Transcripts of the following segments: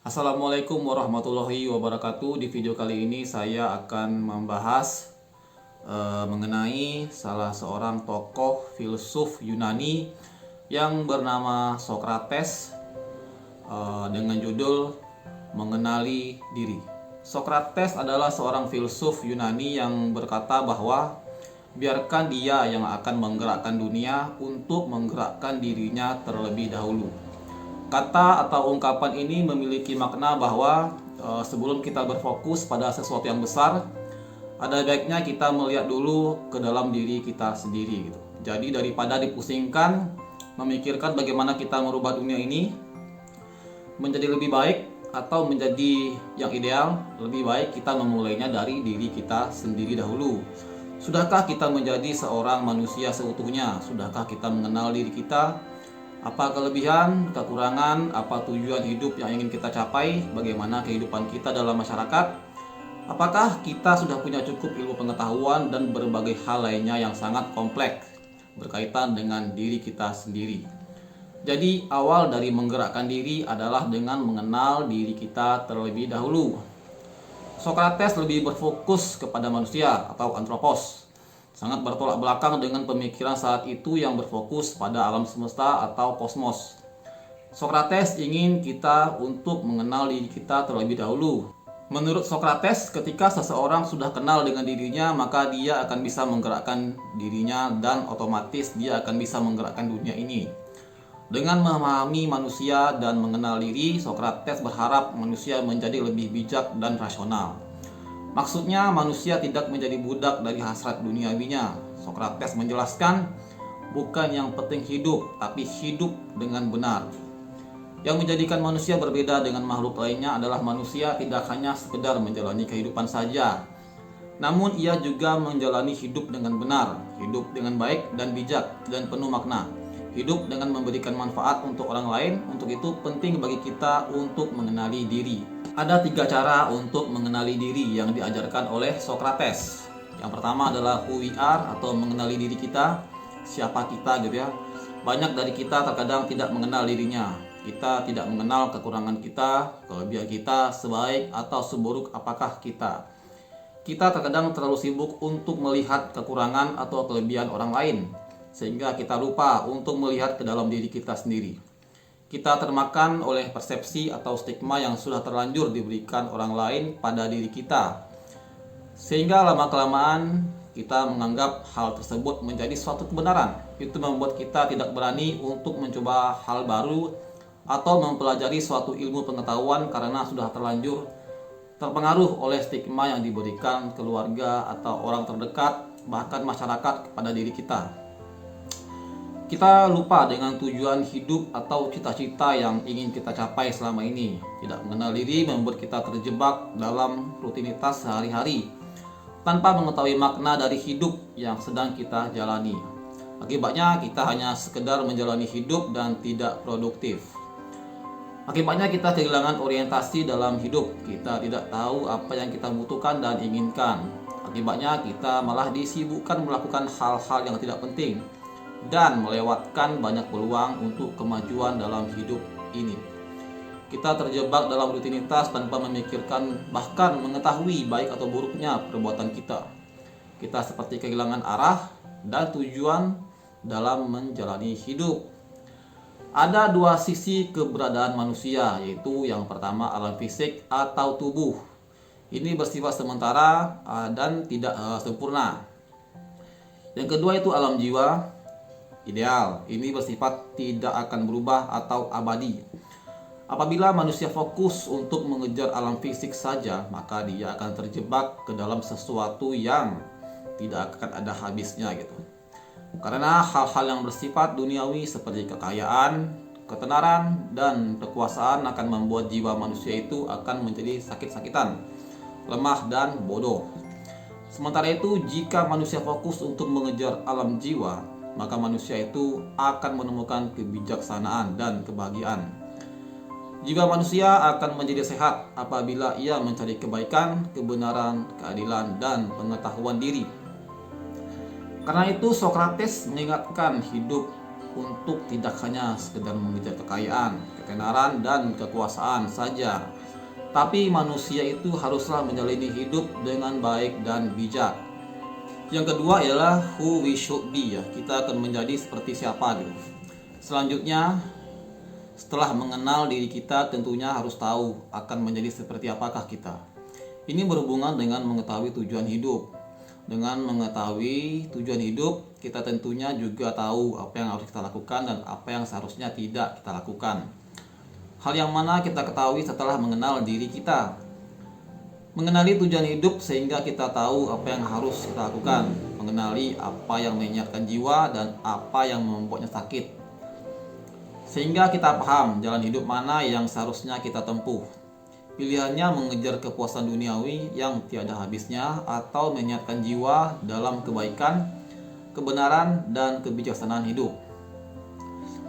Assalamualaikum warahmatullahi wabarakatuh. Di video kali ini saya akan membahas mengenai salah seorang tokoh filsuf Yunani yang bernama Sokrates dengan judul Mengenali Diri. Sokrates adalah seorang filsuf Yunani yang berkata bahwa biarkan dia yang akan menggerakkan dunia untuk menggerakkan dirinya terlebih dahulu. Kata atau ungkapan ini memiliki makna bahwa sebelum kita berfokus pada sesuatu yang besar, ada baiknya kita melihat dulu ke dalam diri kita sendiri gitu. Jadi daripada dipusingkan memikirkan bagaimana kita merubah dunia ini menjadi lebih baik atau menjadi yang ideal, lebih baik kita memulainya dari diri kita sendiri dahulu. Sudahkah kita menjadi seorang manusia seutuhnya? Sudahkah kita mengenal diri kita? Apa kelebihan, kekurangan, apa tujuan hidup yang ingin kita capai, bagaimana kehidupan kita dalam masyarakat? Apakah kita sudah punya cukup ilmu pengetahuan dan berbagai hal lainnya yang sangat kompleks berkaitan dengan diri kita sendiri? Jadi awal dari menggerakkan diri adalah dengan mengenal diri kita terlebih dahulu. Sokrates lebih berfokus kepada manusia atau anthropos, sangat bertolak belakang dengan pemikiran saat itu yang berfokus pada alam semesta atau kosmos. Sokrates ingin kita untuk mengenal diri kita terlebih dahulu. Menurut Sokrates, ketika seseorang sudah kenal dengan dirinya, maka dia akan bisa menggerakkan dirinya dan otomatis dia akan bisa menggerakkan dunia ini. Dengan memahami manusia dan mengenal diri, Sokrates berharap manusia menjadi lebih bijak dan rasional. Maksudnya manusia tidak menjadi budak dari hasrat duniawinya. Sokrates menjelaskan, bukan yang penting hidup, tapi hidup dengan benar. Yang menjadikan manusia berbeda dengan makhluk lainnya adalah manusia tidak hanya sekedar menjalani kehidupan saja, namun ia juga menjalani hidup dengan benar, hidup dengan baik dan bijak dan penuh makna. Hidup dengan memberikan manfaat untuk orang lain. Untuk itu penting bagi kita untuk mengenali diri. Ada 3 cara untuk mengenali diri yang diajarkan oleh Sokrates. Yang pertama adalah who we are atau mengenali diri kita, siapa kita gitu ya. Banyak dari kita terkadang tidak mengenal dirinya. Kita tidak mengenal kekurangan kita, kelebihan kita, sebaik atau seburuk apakah kita. Kita terkadang terlalu sibuk untuk melihat kekurangan atau kelebihan orang lain, sehingga kita lupa untuk melihat ke dalam diri kita sendiri. Kita termakan oleh persepsi atau stigma yang sudah terlanjur diberikan orang lain pada diri kita, sehingga lama-kelamaan kita menganggap hal tersebut menjadi suatu kebenaran. Itu membuat kita tidak berani untuk mencoba hal baru atau mempelajari suatu ilmu pengetahuan karena sudah terlanjur terpengaruh oleh stigma yang diberikan keluarga atau orang terdekat, bahkan masyarakat kepada diri kita. Kita lupa dengan tujuan hidup atau cita-cita yang ingin kita capai selama ini. Tidak mengenal diri membuat kita terjebak dalam rutinitas sehari-hari tanpa mengetahui makna dari hidup yang sedang kita jalani. Akibatnya kita hanya sekedar menjalani hidup dan tidak produktif. Akibatnya kita kehilangan orientasi dalam hidup. Kita tidak tahu apa yang kita butuhkan dan inginkan. Akibatnya kita malah disibukkan melakukan hal-hal yang tidak penting dan melewatkan banyak peluang untuk kemajuan dalam hidup ini. Kita terjebak dalam rutinitas tanpa memikirkan bahkan mengetahui baik atau buruknya perbuatan kita. Kita seperti kehilangan arah dan tujuan dalam menjalani hidup. Ada 2 sisi keberadaan manusia, yaitu yang pertama alam fisik atau tubuh. Ini bersifat sementara dan tidak sempurna. Yang kedua itu alam jiwa ideal. Ini bersifat tidak akan berubah atau abadi. Apabila manusia fokus untuk mengejar alam fisik saja, maka dia akan terjebak ke dalam sesuatu yang tidak akan ada habisnya gitu. Karena hal-hal yang bersifat duniawi seperti kekayaan, ketenaran, dan kekuasaan akan membuat jiwa manusia itu akan menjadi sakit-sakitan, lemah, dan bodoh. Sementara itu, jika manusia fokus untuk mengejar alam jiwa, maka manusia itu akan menemukan kebijaksanaan dan kebahagiaan. Jiwa manusia akan menjadi sehat apabila ia mencari kebaikan, kebenaran, keadilan, dan pengetahuan diri. Karena itu Sokrates mengingatkan hidup untuk tidak hanya sekedar mengejar kekayaan, ketenaran, dan kekuasaan saja, tapi manusia itu haruslah menjalani hidup dengan baik dan bijak. Yang kedua ialah who we should be, ya. Kita akan menjadi seperti siapa gitu. Selanjutnya, setelah mengenal diri kita, tentunya harus tahu akan menjadi seperti apakah kita. Ini berhubungan dengan mengetahui tujuan hidup. Dengan mengetahui tujuan hidup, kita tentunya juga tahu apa yang harus kita lakukan dan apa yang seharusnya tidak kita lakukan. Hal yang mana kita ketahui setelah mengenal diri kita. Mengenali tujuan hidup sehingga kita tahu apa yang harus kita lakukan. Mengenali apa yang menyehatkan jiwa dan apa yang membuatnya sakit. Sehingga kita paham jalan hidup mana yang seharusnya kita tempuh. Pilihannya mengejar kepuasan duniawi yang tiada habisnya atau menyehatkan jiwa dalam kebaikan, kebenaran, dan kebijaksanaan hidup.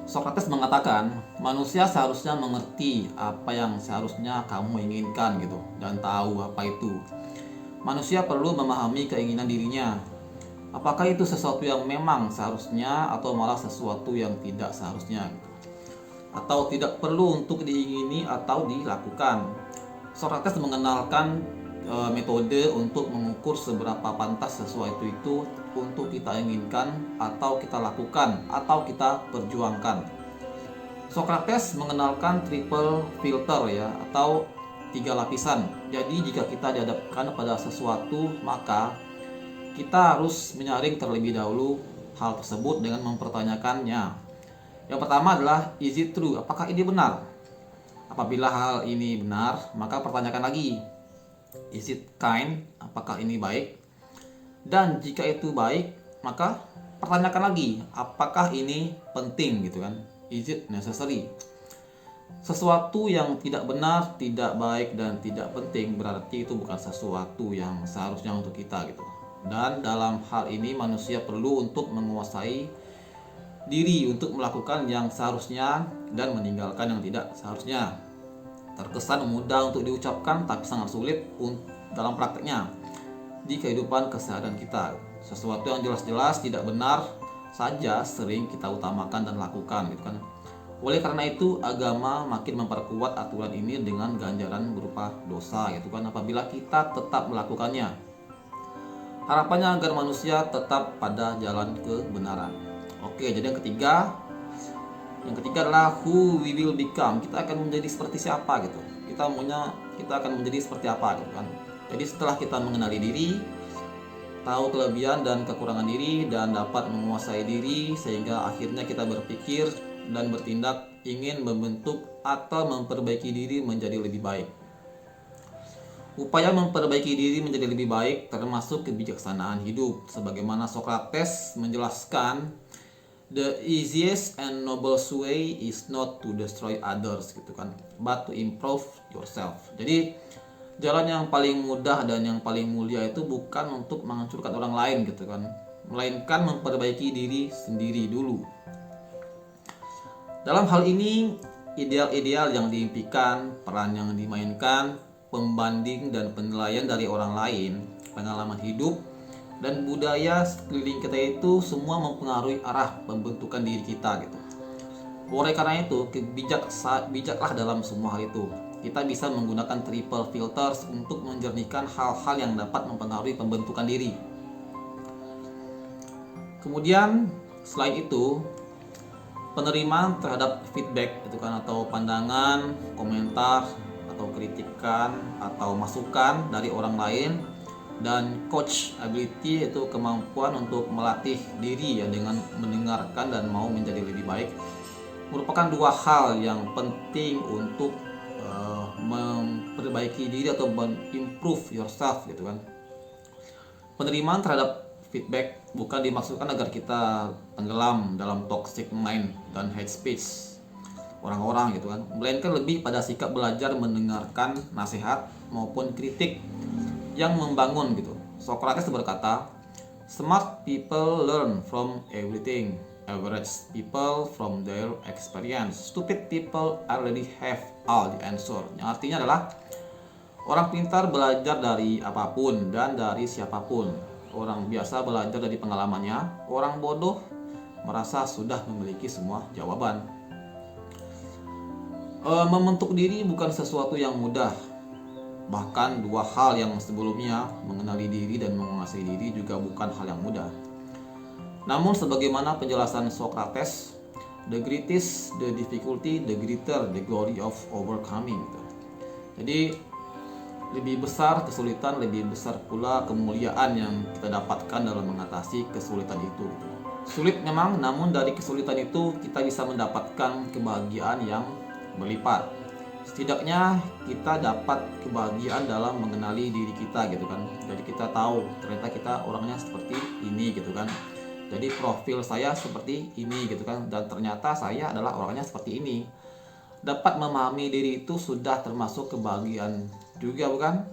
Sokrates mengatakan, manusia seharusnya mengerti apa yang seharusnya kamu inginkan gitu, dan tahu apa itu. Manusia perlu memahami keinginan dirinya. Apakah itu sesuatu yang memang seharusnya atau malah sesuatu yang tidak seharusnya gitu. Atau tidak perlu untuk diingini atau dilakukan. Sokrates mengenalkan metode untuk mengukur seberapa pantas sesuatu itu untuk kita inginkan atau kita lakukan atau kita perjuangkan. Sokrates mengenalkan triple filter, ya, atau 3 lapisan. Jadi jika kita dihadapkan pada sesuatu, maka kita harus menyaring terlebih dahulu hal tersebut dengan mempertanyakannya. Yang pertama adalah is it true? Apakah ini benar? Apabila hal ini benar, maka pertanyakan lagi, is it kind? Apakah ini baik? Dan jika itu baik, maka pertanyakan lagi, apakah ini penting gitu kan? Is it necessary? Sesuatu yang tidak benar, tidak baik, dan tidak penting berarti itu bukan sesuatu yang seharusnya untuk kita gitu. Dan dalam hal ini manusia perlu untuk menguasai diri untuk melakukan yang seharusnya dan meninggalkan yang tidak seharusnya. Terkesan mudah untuk diucapkan tapi sangat sulit dalam prakteknya di kehidupan keseharian kita. Sesuatu yang jelas-jelas tidak benar saja sering kita utamakan dan lakukan gitu kan. Oleh karena itu agama makin memperkuat aturan ini dengan ganjaran berupa dosa gitu kan apabila kita tetap melakukannya. Harapannya agar manusia tetap pada jalan kebenaran. Oke, jadi yang ketiga adalah who we will become. Kita akan menjadi seperti siapa gitu. Kita akan menjadi seperti apa gitu kan. Jadi setelah kita mengenali diri, tahu kelebihan dan kekurangan diri dan dapat menguasai diri, sehingga akhirnya kita berpikir dan bertindak ingin membentuk atau memperbaiki diri menjadi lebih baik. Upaya memperbaiki diri menjadi lebih baik termasuk kebijaksanaan hidup. Sebagaimana Sokrates menjelaskan, the easiest and noblest way is not to destroy others gitu kan, but to improve yourself. Jadi jalan yang paling mudah dan yang paling mulia itu bukan untuk menghancurkan orang lain gitu kan, melainkan memperbaiki diri sendiri dulu. Dalam hal ini ideal-ideal yang diimpikan, peran yang dimainkan, pembanding dan penilaian dari orang lain, pengalaman hidup, dan budaya sekeliling kita itu semua mempengaruhi arah pembentukan diri kita gitu. Oleh karena itu, bijaklah dalam semua hal itu. Kita bisa menggunakan triple filters untuk menjernihkan hal-hal yang dapat mempengaruhi pembentukan diri. Kemudian selain itu, penerimaan terhadap feedback itu kan, atau pandangan, komentar, atau kritikan atau masukan dari orang lain, dan coach ability itu kemampuan untuk melatih diri ya dengan mendengarkan dan mau menjadi lebih baik, merupakan dua hal yang penting untuk memperbaiki diri atau improve yourself gitu kan. Penerimaan terhadap feedback bukan dimaksudkan agar kita tenggelam dalam toxic mind dan hate speech orang-orang gitu kan, melainkan lebih pada sikap belajar mendengarkan nasihat maupun kritik yang membangun gitu. Sokrates berkata, smart people learn from everything, average people from their experience, stupid people already have all the answer. Yang artinya adalah orang pintar belajar dari apapun dan dari siapapun. Orang biasa belajar dari pengalamannya, orang bodoh merasa sudah memiliki semua jawaban. Membentuk diri bukan sesuatu yang mudah. Bahkan dua hal yang sebelumnya, mengenali diri dan menguasai diri, juga bukan hal yang mudah. Namun sebagaimana penjelasan Socrates, the greatest the difficulty, the greater the glory of overcoming. Jadi lebih besar kesulitan, lebih besar pula kemuliaan yang kita dapatkan dalam mengatasi kesulitan itu. Sulit memang, namun dari kesulitan itu kita bisa mendapatkan kebahagiaan yang berlipat. Setidaknya kita dapat kebahagiaan dalam mengenali diri kita gitu kan. Jadi kita tahu ternyata kita orangnya seperti ini gitu kan. Jadi profil saya seperti ini gitu kan, dan ternyata saya adalah orangnya seperti ini. Dapat memahami diri itu sudah termasuk kebahagiaan juga, bukan?